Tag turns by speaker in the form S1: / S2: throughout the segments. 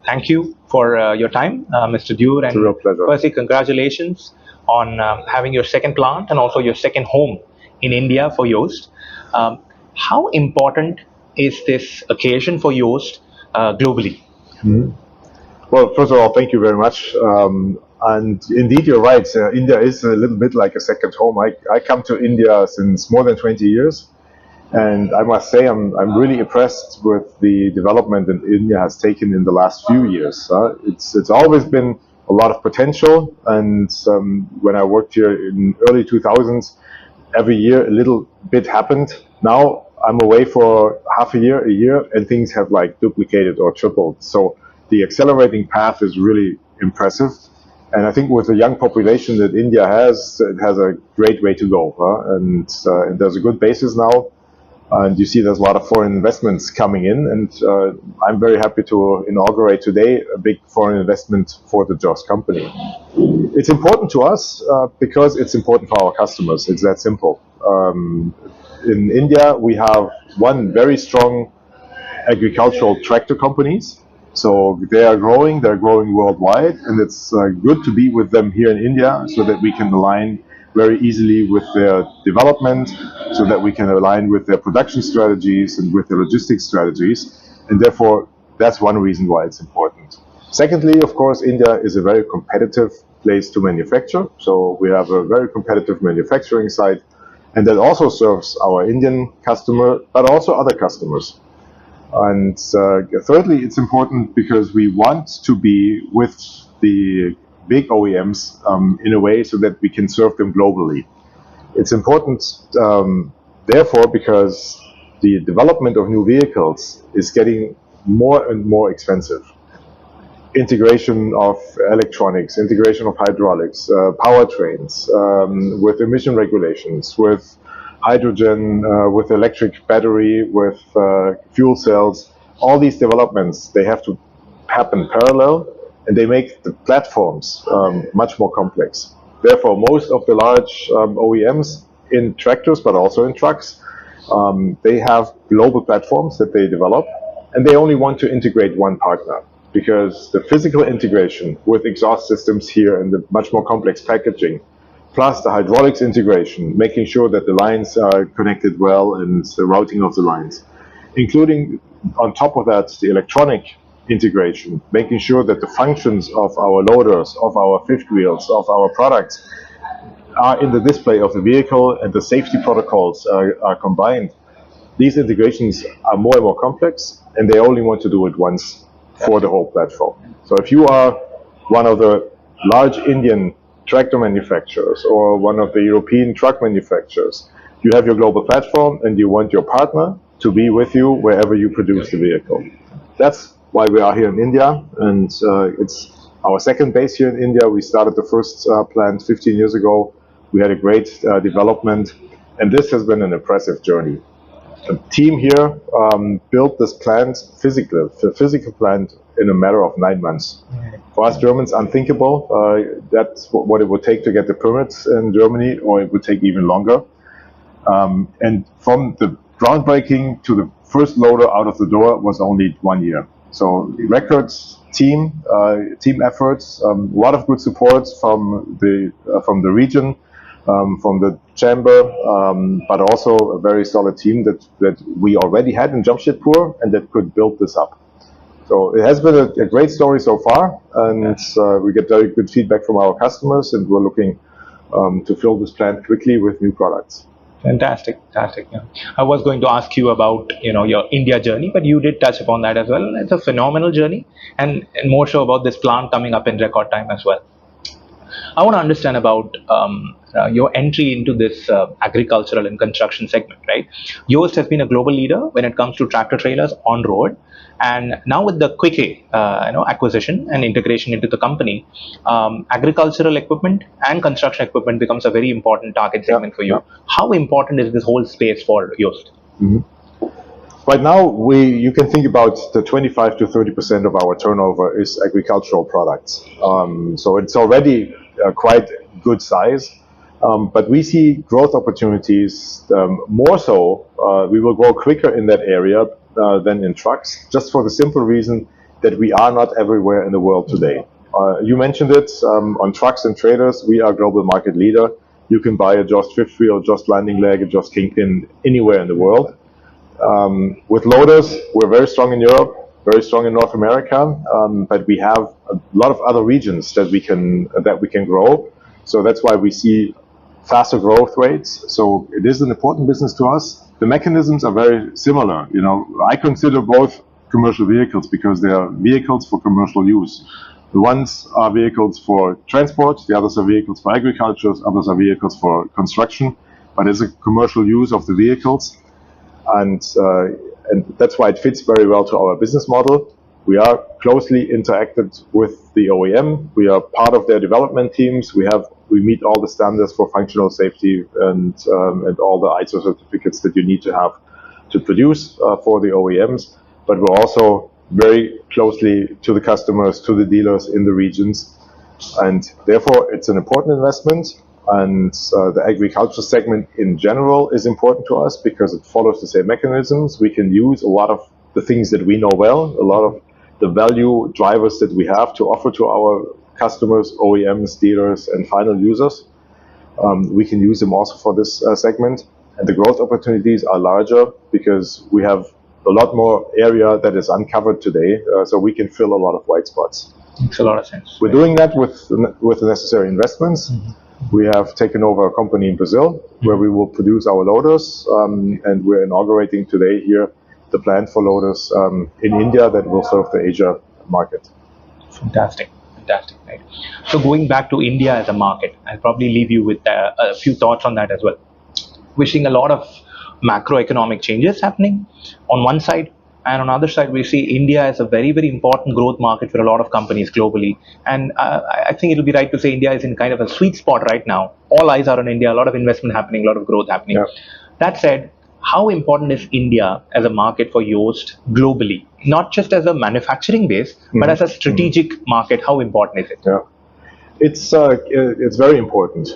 S1: thank you for your time, Mr. Dürr.
S2: It's a real pleasure.
S1: Firstly, congratulations on having your second plant and also your second home in India for JOST. How important is this occasion for JOST globally?
S2: Well, first of all, thank you very much. And indeed, you're right. India is a little bit like a second home. I come to India since more than 20 years. And I must say, I'm really impressed with the development that India has taken in the last few years. It's always been a lot of potential. And when I worked here in early 2000s, every year a little bit happened. Now I'm away for half a year, and things have like duplicated or tripled. So the accelerating path is really impressive. And I think with the young population that India has, it has a great way to go. And there's a good basis now. And you see there's a lot of foreign investments coming in. And I'm very happy to inaugurate today a big foreign investment for the JOST company. It's important to us because it's important for our customers. It's that simple. In India, we have one very strong agricultural tractor companies. So they're growing worldwide, and it's good to be with them here in India so that we can align very easily with their development, so that we can align with their production strategies and with their logistics strategies. And therefore, that's one reason why it's important. Secondly, of course, India is a very competitive place to manufacture. So we have a very competitive manufacturing site, and that also serves our Indian customer, but also other customers. And thirdly, it's important because we want to be with the big OEMs in a way so that we can serve them globally. It's important, therefore, because the development of new vehicles is getting more and more expensive. Integration of electronics, integration of hydraulics, powertrains, with emission regulations, with hydrogen, with electric battery, with fuel cells. All these developments, they have to happen parallel, and they make the platforms much more complex. Therefore, most of the large OEMs in tractors, but also in trucks, they have global platforms that they develop, and they only want to integrate one partner, because the physical integration with exhaust systems here and the much more complex packaging, plus the hydraulics integration, making sure that the lines are connected well and the routing of the lines, including on top of that the electronic integration, making sure that the functions of our loaders, of our fifth wheels, of our products are in the display of the vehicle, and the safety protocols are combined. These integrations are more and more complex, and they only want to do it once for the whole platform. So if you are one of the large Indian tractor manufacturers or one of the European truck manufacturers, you have your global platform and you want your partner to be with you wherever you produce the vehicle. That's why we are here in India, and it's our second base here in India. We started the first plant 15 years ago. We had a great development, and this has been an impressive journey. The team here built this plant, the physical plant, in a matter of 9 months. For us Germans, unthinkable. That's what it would take to get the permits in Germany, or it would take even longer. And from the groundbreaking to the first loader out of the door was only 1 year. So records, team efforts, a lot of good support from the region, from the chamber, but also a very solid team that we already had in Jamshedpur and that could build this up. So it has been a great story so far, and we get very good feedback from our customers, and we're looking to fill this plant quickly with new products.
S1: Fantastic. Yeah. I was going to ask you about your India journey, but you did touch upon that as well. It's a phenomenal journey, and more so about this plant coming up in record time as well. I want to understand about your entry into this agricultural and construction segment, right? JOST has been a global leader when it comes to tractor trailers on road, and now with the Quick acquisition and integration into the company, agricultural equipment and construction equipment becomes a very important target segment for you. Yeah. How important is this whole space for JOST?
S2: Mm-hmm. Right now, you can think about the 25 to 30% of our turnover is agricultural products. So it's already quite good size, but we see growth opportunities more so. We will grow quicker in that area than in trucks, just for the simple reason that we are not everywhere in the world today. You mentioned it, on trucks and trailers, we are global market leader. You can buy a JOST fifth wheel, JOST landing leg, a JOST kingpin anywhere in the world. With loaders, we're very strong in Europe, very strong in North America, but we have a lot of other regions that we can grow. So that's why we see faster growth rates. So it is an important business to us. The mechanisms are very similar. You know, I consider both commercial vehicles because they are vehicles for commercial use. The ones are vehicles for transport, the others are vehicles for agriculture, others are vehicles for construction, but it's a commercial use of the vehicles. And that's why it fits very well to our business model. We are closely interacted with the OEM. We are part of their development teams. We meet all the standards for functional safety and all the ISO certificates that you need to have to produce for the OEMs. But we're also very closely to the customers, to the dealers in the regions, and therefore it's an important investment. And the agriculture segment in general is important to us because it follows the same mechanisms. We can use a lot of the things that we know well, a lot of the value drivers that we have to offer to our customers, OEMs, dealers, and final users. We can use them also for this segment. And the growth opportunities are larger because we have a lot more area that is uncovered today, so we can fill a lot of white spots.
S1: Makes a lot of sense.
S2: We're doing that with the necessary investments. Mm-hmm. We have taken over a company in Brazil where we will produce our loaders, and we're inaugurating today here the plant for loaders in India that will serve the Asia market.
S1: Fantastic. Right. So going back to India as a market, I'll probably leave you with a few thoughts on that as well. We're seeing a lot of macroeconomic changes happening on one side, and on the other side, we see India as a very, very important growth market for a lot of companies globally. And I think it'll be right to say India is in kind of a sweet spot right now. All eyes are on India, a lot of investment happening, a lot of growth happening. Yeah. That said, how important is India as a market for JOST globally? Not just as a manufacturing base, but as a strategic market, how important is it?
S2: Yeah. It's very important,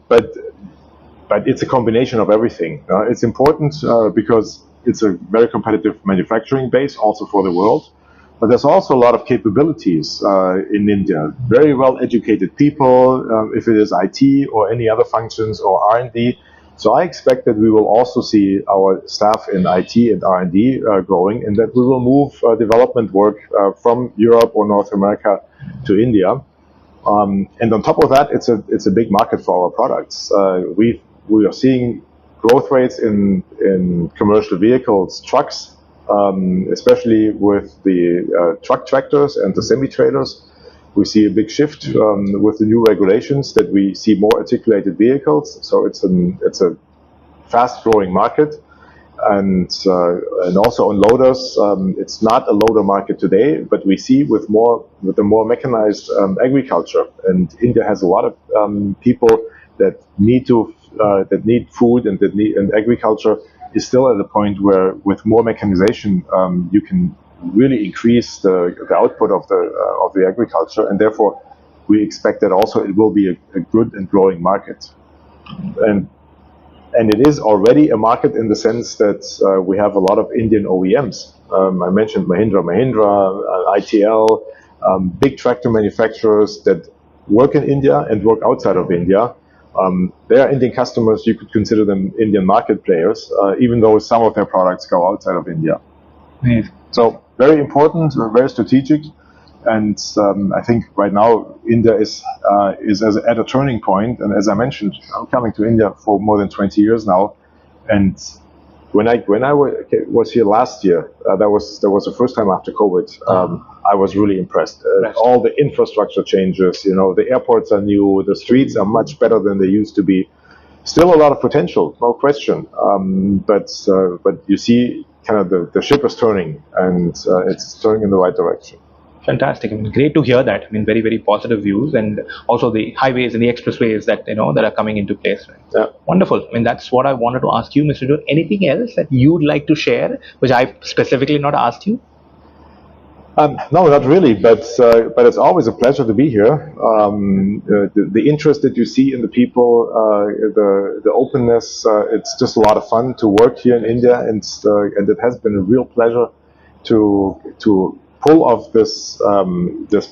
S2: but it's a combination of everything. It's important because it's a very competitive manufacturing base also for the world. But there's also a lot of capabilities in India. Very well educated people, if it is IT or any other functions or R&D. So I expect that we will also see our staff in IT and R&D growing, and that we will move development work from Europe or North America to India. And on top of that, it's a big market for our products. We are seeing growth rates in commercial vehicles, trucks, especially with the truck tractors and the semi-trailers. We see a big shift with the new regulations that we see more articulated vehicles. So it's a fast-growing market, and also on loaders, it's not a loader market today, but we see with the more mechanized agriculture, and India has a lot of people that need food and agriculture is still at a point where with more mechanization you can really increase the output of the agriculture, and therefore we expect that also it will be a good and growing market. And it is already a market in the sense that we have a lot of Indian OEMs. I mentioned Mahindra, ITL, big tractor manufacturers that work in India and work outside of India. They are Indian customers. You could consider them Indian market players, even though some of their products go outside of India.
S1: Nice.
S2: So very important, very strategic, and I think right now India is at a turning point. And as I mentioned, I'm coming to India for more than 20 years now, and when I was here last year, that was the first time after COVID. I was really impressed. All the infrastructure changes, the airports are new, the streets are much better than they used to be. Still a lot of potential, no question. But you see, kind of the ship is turning, and it's turning in the right direction.
S1: Fantastic. I mean, great to hear that. I mean, very, very positive views, and also the highways and the expressways that that are coming into place. Right?
S2: Yeah.
S1: Wonderful. I mean, that's what I wanted to ask you, Mr. Dürr. Anything else that you'd like to share, which I specifically not asked you?
S2: No, not really. But it's always a pleasure to be here. The interest that you see in the people, the openness. It's just a lot of fun to work here in India, and it has been a real pleasure to pull off this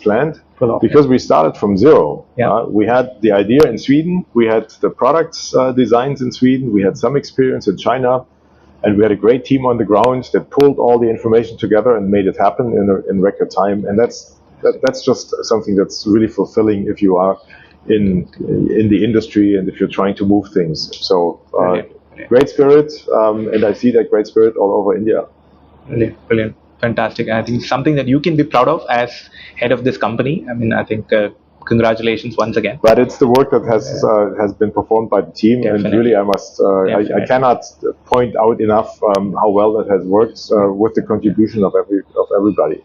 S2: plant because we started from zero.
S1: Yeah.
S2: We had the idea in Sweden, we had the products designs in Sweden, we had some experience in China, and we had a great team on the ground that pulled all the information together and made it happen in record time. And that's just something that's really fulfilling if you are in the industry and if you're trying to move things. So great spirit, and I see that great spirit all over India.
S1: Brilliant, brilliant, fantastic. I think something that you can be proud of as head of this company. I mean, I think congratulations once again.
S2: But it's the work that has been performed by the team,
S1: Definitely.
S2: and really, I cannot point out enough how well that has worked with the contribution of everybody.